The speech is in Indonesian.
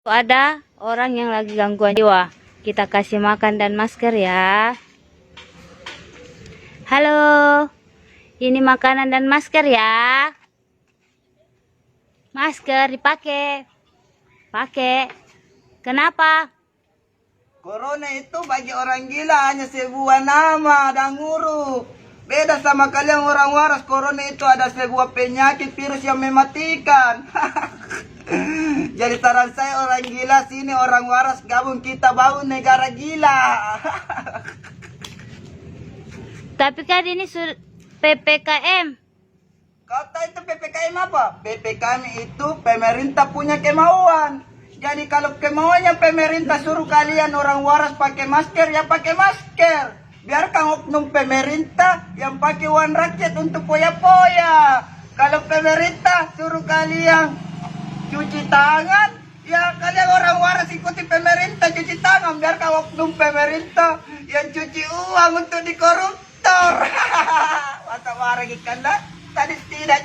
Ada orang yang lagi gangguan jiwa, kita kasih makan dan masker ya. Halo, ini makanan dan masker ya. Masker dipakai. Pakai. Kenapa? Corona itu bagi orang gila hanya sebuah nama dan huruf. Beda sama kalian orang waras, corona itu ada sebuah penyakit virus yang mematikan. Jadi saran saya orang gila sini orang waras gabung kita bangun negara gila. Tapi kan ini PPKM. Kata itu PPKM apa? PPKM itu pemerintah punya kemauan. Jadi kalau kemauannya pemerintah suruh kalian orang waras pakai masker, ya pakai masker. Biarkan oknum pemerintah yang pakai uang rakyat untuk poya-poya. Kalau pemerintah suruh kalian cuci tangan, ya kalian orang waras ikuti pemerintah cuci tangan. Biarkan oknum pemerintah yang cuci uang untuk dikoruptor. Mata marah ikan dah. Tadi tidak.